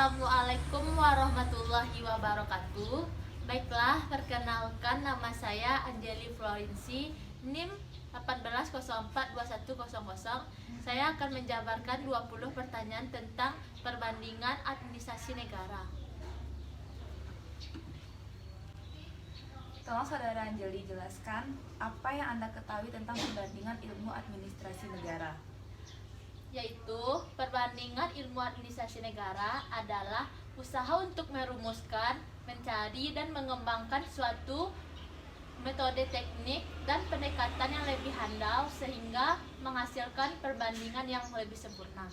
Assalamualaikum warahmatullahi wabarakatuh. Baiklah, perkenalkan nama saya Anjeli Florensi, NIM 18042100. Saya akan menjabarkan 20 pertanyaan tentang perbandingan administrasi negara. Tolong Saudara Anjeli jelaskan apa yang Anda ketahui tentang perbandingan ilmu administrasi negara. Yaitu perbandingan ilmu administrasi negara adalah usaha untuk merumuskan, mencari, dan mengembangkan suatu metode teknik dan pendekatan yang lebih handal sehingga menghasilkan perbandingan yang lebih sempurna.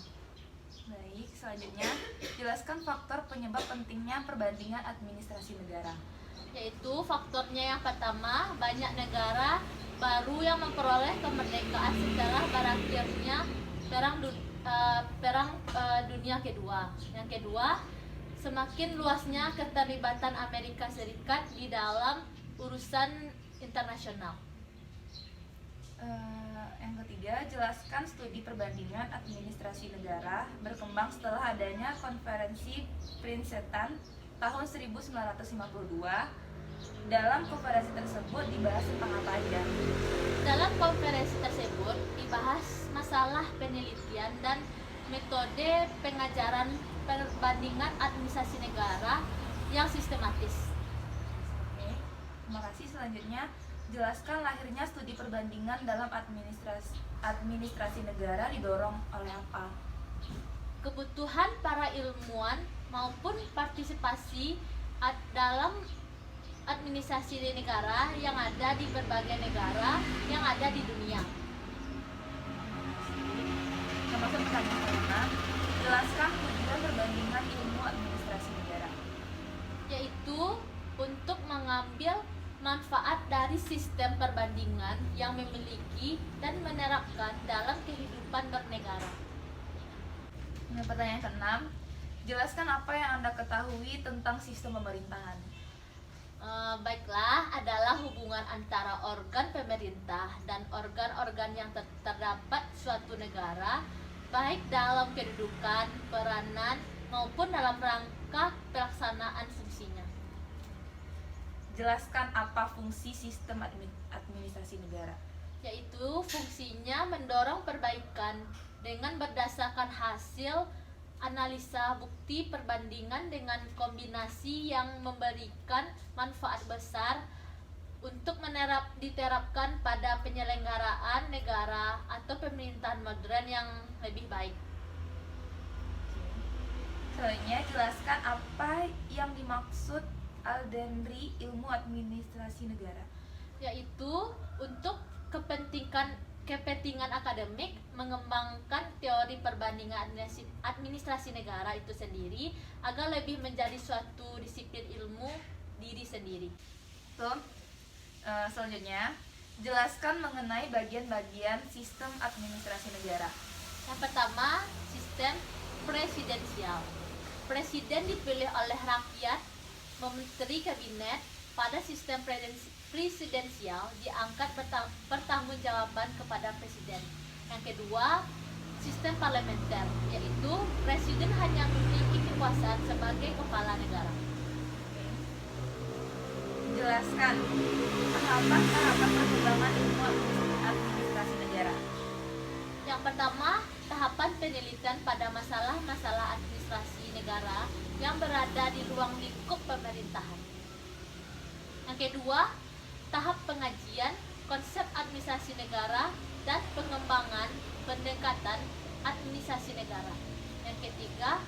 Baik, selanjutnya jelaskan faktor penyebab pentingnya perbandingan administrasi negara. Yaitu faktornya yang pertama, banyak negara baru yang memperoleh kemerdekaan setelah berakhirnya Perang Dunia Kedua. Yang kedua, semakin luasnya keterlibatan Amerika Serikat di dalam urusan internasional. Yang ketiga, jelaskan studi perbandingan administrasi negara berkembang setelah adanya konferensi Princeton tahun 1952. Dalam konferensi tersebut dibahas tentang apa aja? Dalam konferensi tersebut dibahas masalah penelitian dan metode pengajaran perbandingan administrasi negara yang sistematis. Oke, terima kasih. Selanjutnya, jelaskan lahirnya studi perbandingan dalam administrasi negara didorong oleh apa? Kebutuhan para ilmuwan maupun partisipasi dalam administrasi negara yang ada di berbagai negara yang ada di dunia. Termasuk pertanyaan kelima, jelaskan tujuan perbandingan ilmu administrasi negara. Yaitu untuk mengambil manfaat dari sistem perbandingan yang memiliki dan menerapkan dalam kehidupan bernegara. Nah, pertanyaan keenam, jelaskan apa yang Anda ketahui tentang sistem pemerintahan. Baiklah, adalah hubungan antara organ pemerintah dan organ-organ yang terdapat suatu negara, baik dalam kedudukan, peranan, maupun dalam rangka pelaksanaan fungsinya. Jelaskan apa fungsi sistem administrasi negara. Yaitu fungsinya mendorong perbaikan dengan berdasarkan hasil analisa bukti perbandingan dengan kombinasi yang memberikan manfaat besar untuk diterapkan pada penyelenggaraan negara atau pemerintahan modern yang lebih baik. Selanjutnya, jelaskan apa yang dimaksud Aldendri ilmu administrasi negara. Yaitu untuk kepentingan akademik mengembangkan teori perbandingan administrasi negara itu sendiri agar lebih menjadi suatu disiplin ilmu diri sendiri. Selanjutnya, jelaskan mengenai bagian-bagian sistem administrasi negara. Yang pertama, sistem presidensial. Presiden dipilih oleh rakyat, menteri kabinet pada sistem presidensial diangkat pertanggungjawaban kepada presiden. Yang kedua, sistem parlementer, yaitu presiden hanya memiliki kekuasaan sebagai kepala negara. Jelaskan tahapan perkembangan ilmu administrasi negara. Yang pertama, tahapan penelitian pada masalah-masalah administrasi negara yang berada di ruang lingkup pemerintahan. Yang kedua, tahap pengajian konsep administrasi negara dan pengembangan pendekatan administrasi negara. Yang ketiga,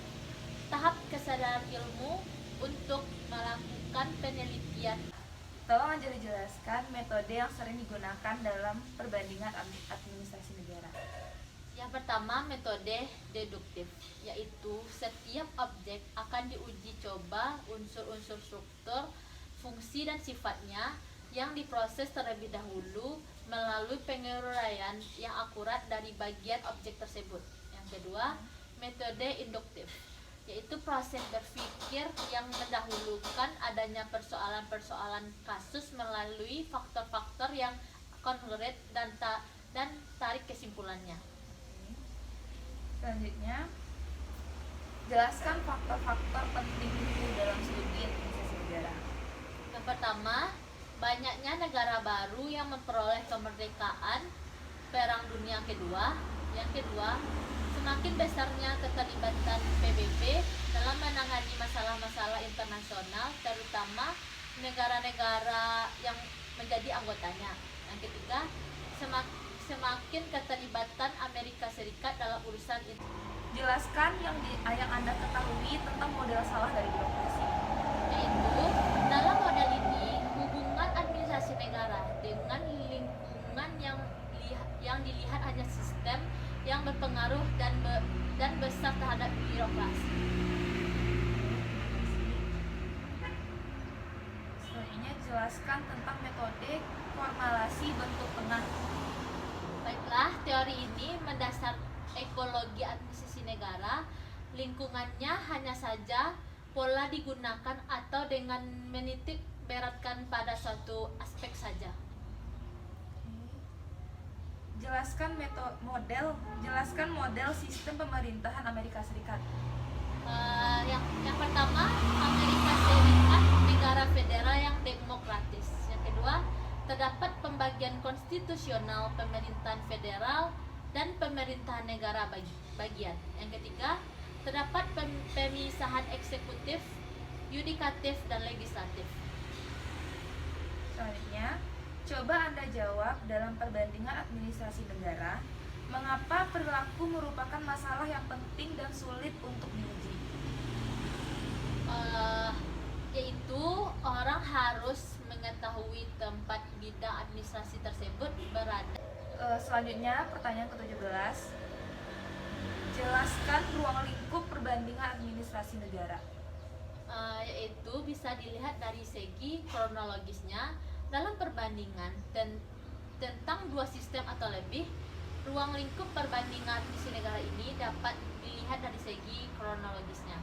tahap kesadaran ilmu untuk melakukan penelitian. Tolong Anjeli jelaskan metode yang sering digunakan dalam perbandingan administrasi negara. Yang pertama, metode deduktif, yaitu setiap objek akan diuji coba unsur-unsur struktur, fungsi, dan sifatnya yang diproses terlebih dahulu melalui penguraian yang akurat dari bagian objek tersebut. Yang kedua, metode induktif, yaitu proses berpikir yang mendahulukan adanya persoalan-persoalan kasus melalui faktor-faktor yang konkret dan tarik kesimpulannya. Selanjutnya, jelaskan faktor-faktor pertama, banyaknya negara baru yang memperoleh kemerdekaan Perang Dunia Kedua. Yang kedua, semakin besarnya keterlibatan PBB dalam menangani masalah-masalah internasional, terutama negara-negara yang menjadi anggotanya. Yang ketiga, semakin keterlibatan Amerika Serikat dalam urusan itu. Jelaskan yang Anda ketahui tentang model salah dari birokrasi. Yaitu, dalam model ini, hubungan administrasi negara dengan lingkungan yang dilihat hanya sistem yang berpengaruh dan besar terhadap birokrasi. Selanjutnya, jelaskan tentang metode formulasi bentuk tengah. Baiklah, teori ini mendasar ekologi administrasi negara. Lingkungannya hanya saja pola digunakan atau dengan menitik beratkan pada suatu aspek saja. Jelaskan model sistem pemerintahan Amerika Serikat. Yang pertama, Amerika Serikat negara federal yang demokratis. Yang kedua, terdapat pembagian konstitusional pemerintahan federal dan pemerintahan negara bagian. Yang ketiga, terdapat pemisahan eksekutif, yudikatif, dan legislatif. Selanjutnya, coba Anda jawab dalam perbandingan administrasi negara, mengapa perilaku merupakan masalah yang penting dan sulit untuk diuji? Yaitu orang harus mengetahui tempat bidang administrasi tersebut berada. Selanjutnya, pertanyaan ke-17. Jelaskan ruang lingkup perbandingan administrasi negara. Yaitu bisa dilihat dari segi kronologisnya. Dalam perbandingan dan tentang dua sistem atau lebih, ruang lingkup perbandingan administrasi negara ini dapat dilihat dari segi kronologisnya.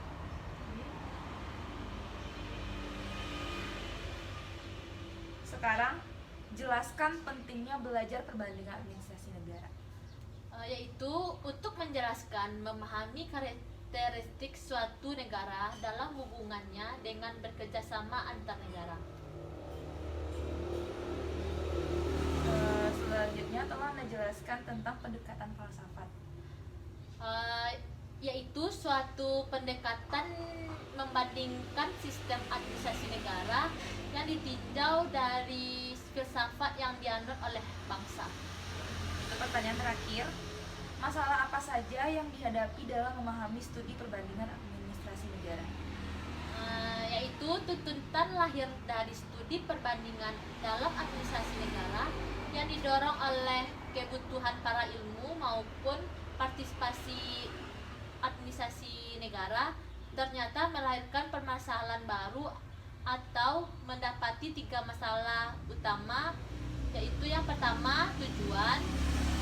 Sekarang, jelaskan pentingnya belajar perbandingan administrasi negara. Yaitu untuk menjelaskan memahami karakteristik suatu negara dalam hubungannya dengan bekerjasama antar negara. Selanjutnya, tolong Anda jelaskan tentang pendekatan falsafat. Yaitu suatu pendekatan membandingkan sistem administrasi negara yang ditinjau dari filsafat yang dianut oleh bangsa. Untuk pertanyaan terakhir, masalah apa saja yang dihadapi dalam memahami studi perbandingan administrasi negara? Yaitu tuntutan lahir dari studi perbandingan dalam administrasi negara yang didorong oleh kebutuhan para ilmu maupun partisipasi administrasi negara, ternyata melahirkan permasalahan baru atau mendapati 3 masalah utama, yaitu yang pertama tujuan,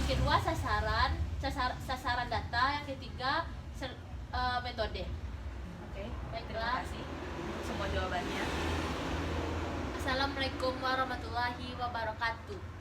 kedua sasaran data, yang ketiga metode. Oke, terima Baiklah. kasih untuk semua jawabannya. Assalamualaikum warahmatullahi wabarakatuh.